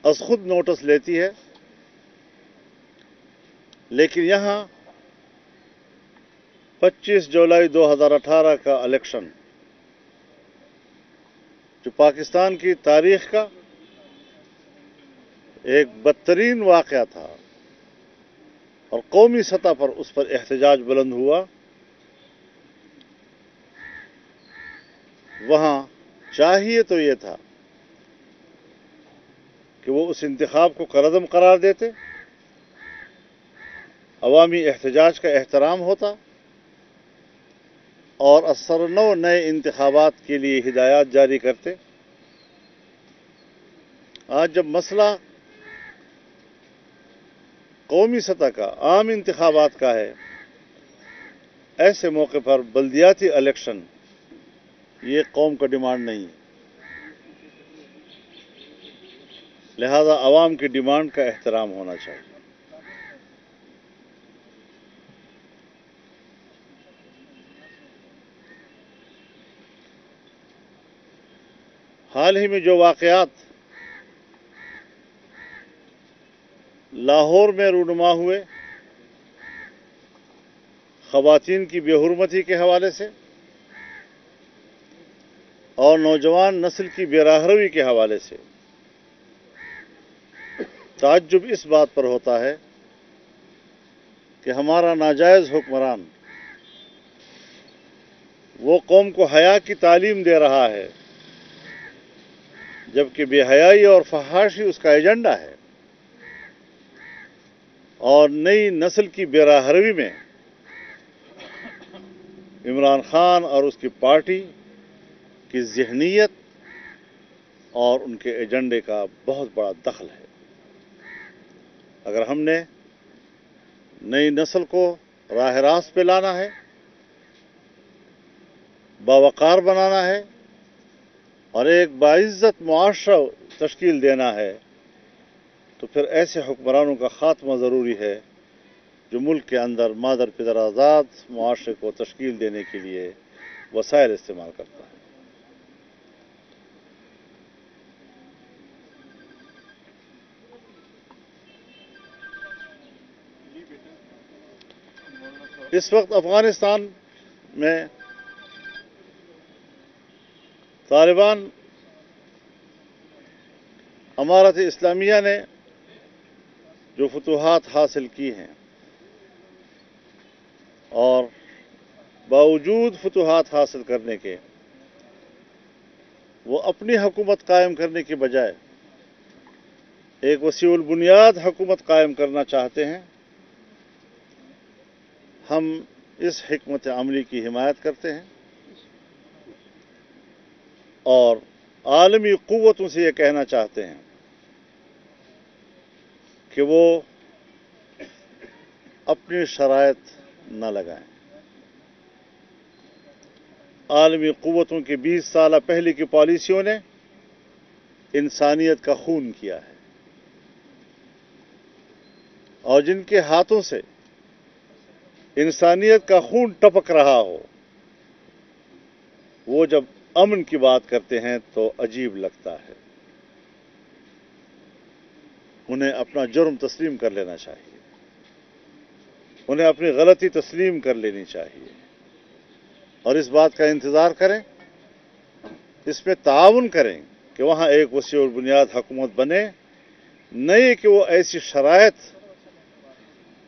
از خود نوٹس لیتی ہے، لیکن یہاں 25 جولائی 2018 کا الیکشن جو پاکستان کی تاریخ کا ایک بدترین واقعہ تھا اور قومی سطح پر اس پر احتجاج بلند ہوا، وہاں چاہیے تو یہ تھا کہ وہ اس انتخاب کو کالعدم قرار دیتے، عوامی احتجاج کا احترام ہوتا اور اثر نو نئے انتخابات کے لیے ہدایات جاری کرتے۔ آج جب مسئلہ قومی سطح کا عام انتخابات کا ہے، ایسے موقع پر بلدیاتی الیکشن یہ قوم کا ڈیمانڈ نہیں ہے، لہذا عوام کی ڈیمانڈ کا احترام ہونا چاہیے۔ حال ہی میں جو واقعات لاہور میں رونما ہوئے، خواتین کی بے حرمتی کے حوالے سے اور نوجوان نسل کی بے راہروی کے حوالے سے، تعجب اس بات پر ہوتا ہے کہ ہمارا ناجائز حکمران وہ قوم کو حیا کی تعلیم دے رہا ہے، جبکہ بے حیائی اور فحاشی اس کا ایجنڈا ہے، اور نئی نسل کی بے راہروی میں عمران خان اور اس کی پارٹی کی ذہنیت اور ان کے ایجنڈے کا بہت بڑا دخل ہے۔ اگر ہم نے نئی نسل کو راہ راست پہ لانا ہے، باوقار بنانا ہے اور ایک باعزت معاشرہ تشکیل دینا ہے، تو پھر ایسے حکمرانوں کا خاتمہ ضروری ہے جو ملک کے اندر مادر پدر آزاد معاشرے کو تشکیل دینے کے لیے وسائل استعمال کرتا ہے۔ اس وقت افغانستان میں طالبان امارت اسلامیہ نے جو فتوحات حاصل کی ہیں اور باوجود فتوحات حاصل کرنے کے وہ اپنی حکومت قائم کرنے کے بجائے ایک وسیع البنیاد حکومت قائم کرنا چاہتے ہیں، ہم اس حکمت عملی کی حمایت کرتے ہیں اور عالمی قوتوں سے یہ کہنا چاہتے ہیں کہ وہ اپنی شرائط نہ لگائیں۔ عالمی قوتوں کی 20 سالہ پہلے کی پالیسیوں نے انسانیت کا خون کیا ہے، اور جن کے ہاتھوں سے انسانیت کا خون ٹپک رہا ہو، وہ جب امن کی بات کرتے ہیں تو عجیب لگتا ہے۔ انہیں اپنا جرم تسلیم کر لینا چاہیے، انہیں اپنی غلطی تسلیم کر لینی چاہیے اور اس بات کا انتظار کریں، اس میں تعاون کریں کہ وہاں ایک وسیع البنیاد حکومت بنے، نہیں کہ وہ ایسی شرائط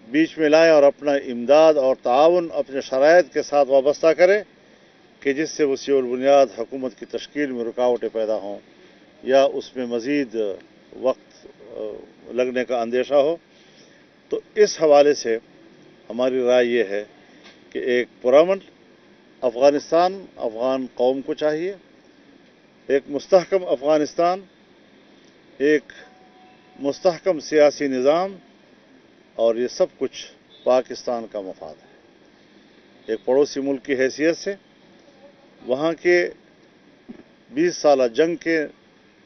بیچ میں لائیں اور اپنا امداد اور تعاون اپنے شرائط کے ساتھ وابستہ کریں کہ جس سے وسیع البنیاد حکومت کی تشکیل میں رکاوٹیں پیدا ہوں یا اس میں مزید وقت لگنے کا اندیشہ ہو۔ تو اس حوالے سے ہماری رائے یہ ہے کہ ایک پرامن افغانستان افغان قوم کو چاہیے، ایک مستحکم افغانستان، ایک مستحکم سیاسی نظام، اور یہ سب کچھ پاکستان کا مفاد ہے۔ ایک پڑوسی ملک کی حیثیت سے وہاں کے 20 سالہ جنگ کے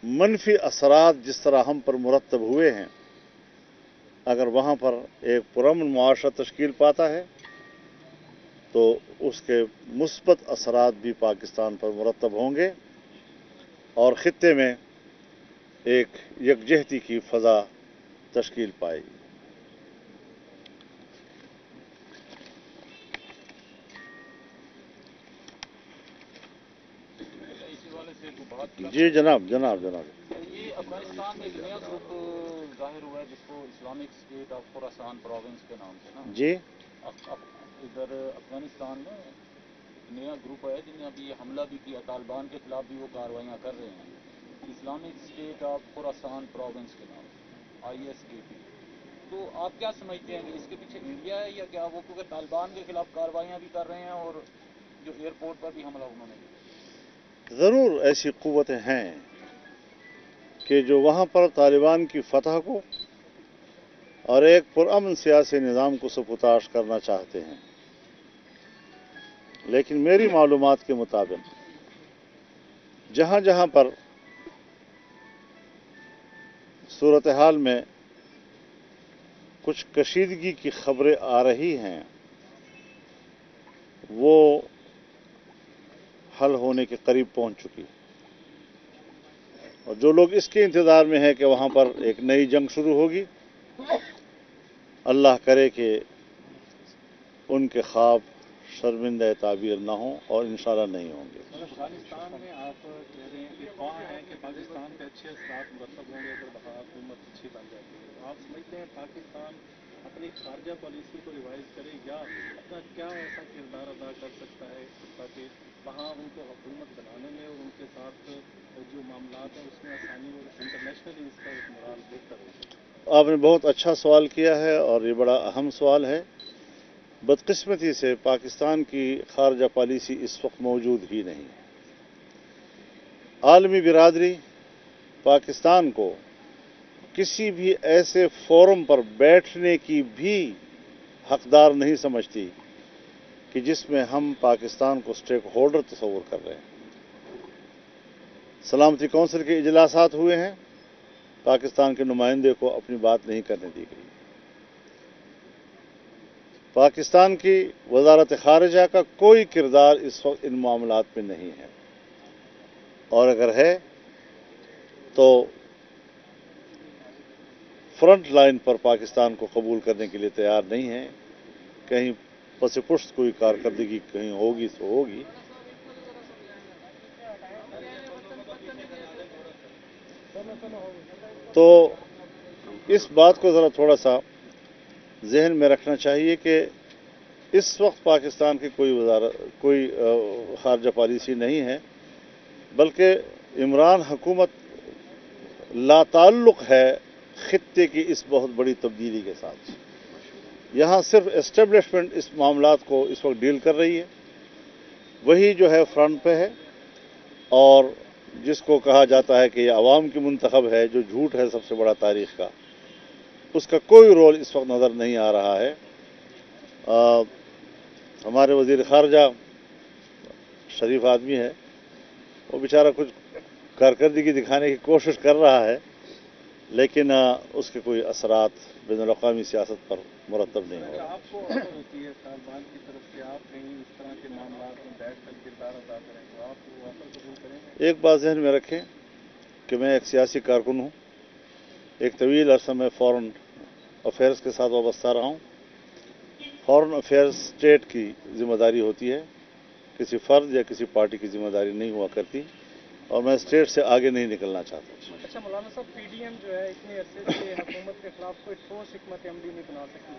منفی اثرات جس طرح ہم پر مرتب ہوئے ہیں، اگر وہاں پر ایک پرامن معاشرہ تشکیل پاتا ہے تو اس کے مثبت اثرات بھی پاکستان پر مرتب ہوں گے اور خطے میں एक यकजहती की फ़ज़ा तश्कील पाएगी। जी जनाब जनाब जनाब। ये अफगानिस्तान में एक नया ग्रुप जाहिर हुआ है जिसको Islamic state of Khorasan province के नाम से ना जी इधर अफगानिस्तान में नया ग्रुप है जिन्होंने अभी हमला भी किया, तालिबान के खिलाफ भी वो कार्रवाइयाँ कर रहे हैं Islamic state of Khorasan province के नाम से ISKP। तो आप क्या समझते हैं कि इसके पीछे इंडिया है या क्या? वो क्योंकि तालिबान के खिलाफ कार्रवाइयाँ भी कर रहे हैं और जो एयरपोर्ट पर भी हमला उन्होंने ज़रूर ऐसी क़ुव्वतें हैं कि जो वहाँ पर तालिबान की फतह को और एक पुरअमन सियासी निज़ाम को सपुताश करना चाहते हैं, लेकिन मेरी मालूमात के मुताबिक जहाँ जहाँ पर सूरत हाल में कुछ कशीदगी की खबरें आ रही हैं वो हल होने के करीब पहुंच चुकी, और जो लोग इसके इंतज़ार में हैं कि वहाँ पर एक नई जंग शुरू होगी, अल्लाह करे कि उनके ख्वाब शर्मिंदा ताबीर ना हों और इंशाअल्लाह नहीं होंगे। अफगानिस्तान में आप कह रहे हैं कि ख्वाह है कि पाकिस्तान के अच्छे असरात मुरतब होंगे अगर हुकूमत अच्छी बन जाती है, तो आप समझते हैं पाकिस्तान अपनी खारजा पॉलिसी को रिवाइज करे या अपना क्या ऐसा किरदार अदा कर सकता है ताकि वहाँ उनको हुकूमत बनाने में और उनके साथ जो मामलात हैं उसमें आसानी और इंटरनेशनली इसका एक मोराल बेहतर हो? आपने बहुत अच्छा सवाल किया है और ये बड़ा अहम सवाल है। बदकिस्मती से पाकिस्तान की खारजा पॉलिसी इस वक्त मौजूद ही नहीं है। आलमी बिरादरी पाकिस्तान को किसी भी ऐसे फोरम पर बैठने की भी हकदार नहीं समझती कि जिसमें हम पाकिस्तान को स्टेक होल्डर तस्वुर कर रहे हैं। सलामती कौंसिल के इजलासात हुए हैं, पाकिस्तान के नुमाइंदे को अपनी बात नहीं करने दी गई। पाकिस्तान की वजारत खारिजा का कोई किरदार इस वक्त इन मामलात में नहीं है, और अगर है तो फ्रंट लाइन पर पाकिस्तान को कबूल करने के लिए तैयार नहीं है। कहीं पसे-पुश्त कोई कारकर्दगी कहीं होगी तो होगी। तो इस बात को ज़रा थोड़ा सा जहन में रखना चाहिए कि इस वक्त पाकिस्तान की कोई खारजा पॉलिसी नहीं है, बल्कि इमरान हुकूमत लाताल्लुक़ है खित्ते की इस बहुत बड़ी तब्दीली के साथ। यहाँ सिर्फ एस्टेब्लिशमेंट इस मामलात को इस वक्त डील कर रही है, वही जो है फ्रंट पे है, और जिसको कहा जाता है कि ये अवाम की मुंतखब है, जो झूठ है सबसे बड़ा तारीख का, उसका कोई रोल इस वक्त नज़र नहीं आ रहा है। हमारे वज़ीर ख़ारजा शरीफ आदमी है, वो बेचारा कुछ कारकर्दगी दिखाने की कोशिश कर रहा है, लेकिन उसके कोई असरात बैनुल-अक़वामी सियासत पर मुरतब नहीं हो रहा। आपको ऑफर होती है तालिबान की तरफ से आप कहीं इस तरह के मामलात में बैठकर किरदार अदा करें, तो आप वो ऑफर कबूल करेंगे? एक बात जहन में रखें कि मैं एक सियासी कारकुन हूँ, एक तवील अरसा में फॉरेन अफेयर्स के साथ वाबस्ता रहा हूँ। फॉरेन अफेयर्स स्टेट की जिम्मेदारी होती है, किसी फर्द या किसी पार्टी की जिम्मेदारी नहीं हुआ करती, और मैं स्टेट से आगे नहीं निकलना चाहता। अच्छा मौलाना साहब, PDM जो है इतने अरसे से हुकूमत के खिलाफ कोई ठोस हिकमत अमली नहीं बना सकी,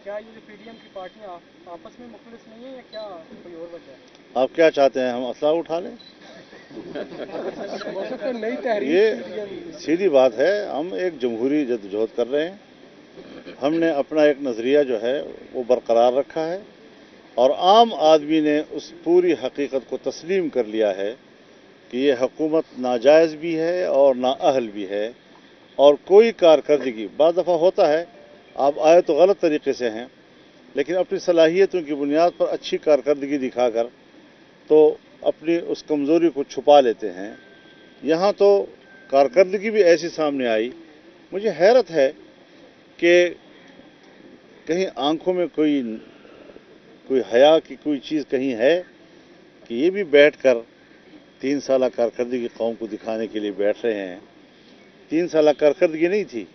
क्या ये जो PDM की पार्टियां आपस में मुखलिस नहीं है या क्या कोई और वजह है? आप क्या चाहते हैं, हम असला उठा लें? नई तहरीक ये सीधी बात है, हम एक जमहूरी जद्दोजहद कर रहे हैं। हमने अपना एक नज़रिया जो है वो बरकरार रखा है, और आम आदमी ने उस पूरी हकीकत को तस्लीम कर लिया है कि ये हुकूमत नाजायज़ भी है और नाअहल भी है, और कोई कारकर्दगी बाद दफ़ा होता है, आप आए तो गलत तरीके से हैं, लेकिन अपनी सलाहियतों की बुनियाद पर अच्छी कारकर्दगी दिखाकर तो अपनी उस कमज़ोरी को छुपा लेते हैं। यहाँ तो कारकर्दगी भी ऐसी सामने आई, मुझे हैरत है कि कहीं आंखों में कोई हया की कोई चीज़ कहीं है कि ये भी बैठकर 3 साल कारकर्दगी कौम को दिखाने के लिए बैठ रहे हैं। 3 साल कारकर्दगी नहीं थी,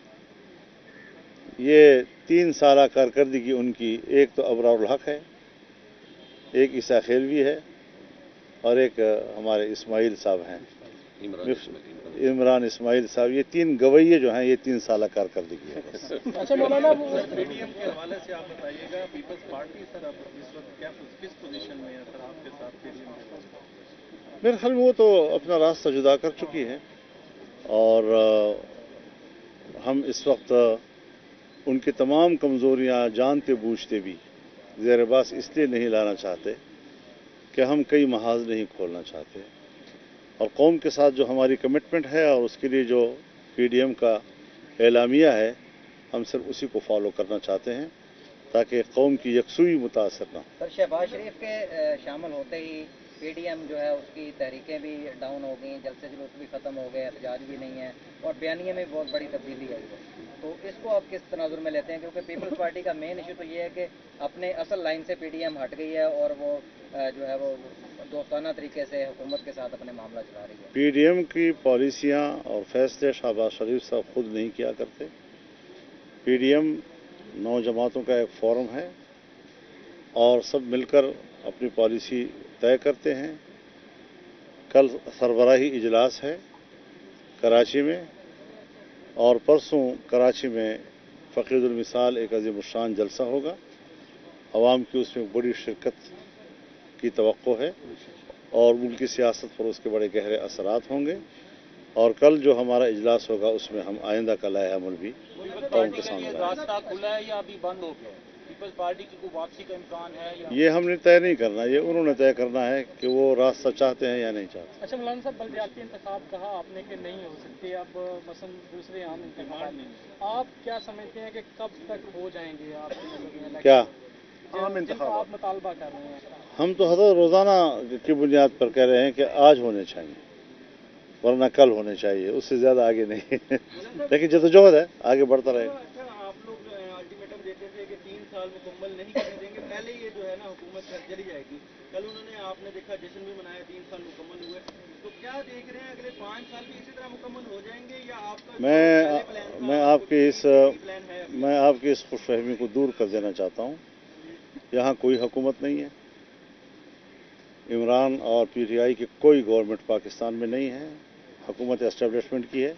ये 3 साल कारकर्दगी उनकी, एक तो अबरारुल हक है, एक ईसा खेलवी है और एक हमारे इस्माइल साहब हैं, इमरान इस्माइल साहब। ये 3 गवैये जो हैं, ये 3 साल कारकर्दगी है। अच्छा मौलाना, पीडीएम के हवाले से आप बताइएगा, पीपल्स पार्टी सर अब इस वक्त क्या किस पोजीशन में है सर आपके साथ पीडीएम के? मेरे ख्याल में वो तो अपना रास्ता जुदा कर चुकी है और हम इस वक्त उनकी तमाम कमज़ोरियाँ जानते बूझते भी ज़ेर बास इसलिए नहीं लाना चाहते कि हम कई महाज नहीं खोलना चाहते, और कौम के साथ जो हमारी कमिटमेंट है और उसके लिए जो पीडीएम का एलामिया है, हम सिर्फ उसी को फॉलो करना चाहते हैं ताकि कौम की यकसुई मुतासर ना हो। सर, शहबाज शरीफ के शामिल होते ही पीडीएम जो है उसकी तहरीकें भी डाउन हो गई, जलसे जुलूस भी ख़त्म हो गए, एहतजाज भी नहीं है और बयानिए में बहुत बड़ी तब्दीली आई है, तो इसको आप किस तनाजुर में लेते हैं? क्योंकि पीपल्स पार्टी का मेन इशू तो ये है कि अपने असल लाइन से पीडीएम हट गई है और वो जो है वो दोस्ताना तरीके से हुकूमत के साथ अपने मामला चला रही है। पीडीएम की पॉलिसियाँ और फैसले शहबाज शरीफ साहब खुद नहीं किया करते। पीडीएम 9 जमातों का एक फोरम है और सब मिलकर अपनी पॉलिसी तय करते हैं। कल सरबराही इजलास है कराची में और परसों कराची में फ़कीरुल मिसाल एक अज़ीमुश्शान जलसा होगा। अवाम की उसमें बड़ी शिरकत की तवक्को है और मुल्की सियासत पर उसके बड़े गहरे असरात होंगे, और कल जो हमारा इजलास होगा उसमें हम आइंदा का लाए अमल भी कौम के सामने लाएंगे। रास्ता खुला है या अभी बंद हो गया? पीपल्स पार्टी की कोई वापसी का इम्कान है या? ये हमने तय नहीं करना, ये उन्होंने तय करना है कि वो रास्ता चाहते हैं या नहीं चाहते। अच्छा मौलाना साहब, बलदियाती इंतखाब कहा आपने कि नहीं हो सकते, अब मसलन दूसरे आम इंतखाब नहीं, आप क्या समझते हैं कि कब तक हो जाएंगे आप? क्या आम इंतखाब आप मुतालबा कर रहे हैं? हम तो हज़रत रोज़ाना की बुनियाद पर कह रहे हैं कि आज होने चाहिए वरना कल होने चाहिए, उससे ज़्यादा आगे नहीं। लेकिन जदोजहद है, आगे बढ़ता रहेगा। आप लोग अल्टीमेटम देते थे कि 3 साल मुकम्मल नहीं करने देंगे, पहले ये जो है ना हुकूमत चली जाएगी। कल उन्होंने, आपने देखा, जश्न भी मनाया, 3 साल मुकम्मल हुए, तो क्या देख रहे हैं अगले 5 साल भी इसी तरह मुकम्मल हो जाएंगे या आपका मैं आपकी इस खुशफहमी को दूर कर देना चाहता हूँ। यहाँ कोई हुकूमत नहीं है, इमरान और पीटीआई की कोई गवर्नमेंट पाकिस्तान में नहीं है, हुकूमत एस्टेब्लिशमेंट की है,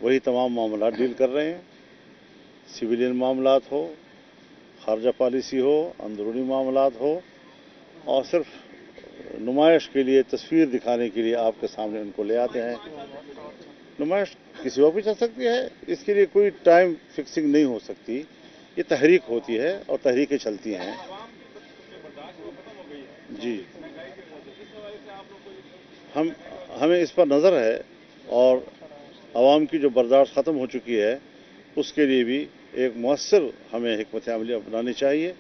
वही तमाम मामला डील कर रहे हैं। सिविलियन मामलात हो, खारजा पॉलिसी हो, अंदरूनी मामलात हो, और सिर्फ नुमाइश के लिए, तस्वीर दिखाने के लिए आपके सामने उनको ले आते हैं। नुमाइश किसी और भी चल सकती है, इसके लिए कोई टाइम फिक्सिंग नहीं हो सकती। ये तहरीक होती है और तहरीकें चलती हैं। जी, हमें इस पर नज़र है और आवाम की जो बर्दाश्त ख़त्म हो चुकी है उसके लिए भी एक मुअस्सर हमें हिकमत अमली अपनानी चाहिए,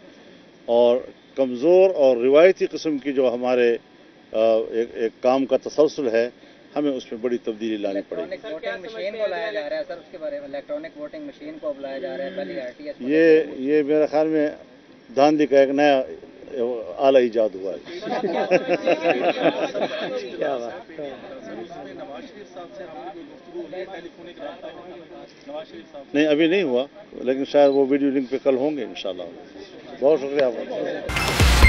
और कमज़ोर और रिवायती किस्म की जो हमारे एक काम का तसलसल है, हमें उसमें बड़ी तब्दीली लानी पड़ेगी। इलेक्ट्रॉनिक वोटिंग मशीन को लाया जा रहा है सर, उसके बारे में इलेक्ट्रॉनिक वोटिंग मशीन को अब लाया जा रहा है, पहले आरटीएस। ये मेरे ख्याल में धांधली का एक नया आला ईजाद हुआ है। क्या बात है। नवाज शरीफ साहब से आपकी गुफ्तगू हुई, टेलीफोनिक रब्ता हुआ नवाज शरीफ साहब? नहीं, अभी नहीं हुआ, लेकिन शायद वो वीडियो लिंक पे कल होंगे इंशाल्लाह। बहुत शुक्रिया आपका।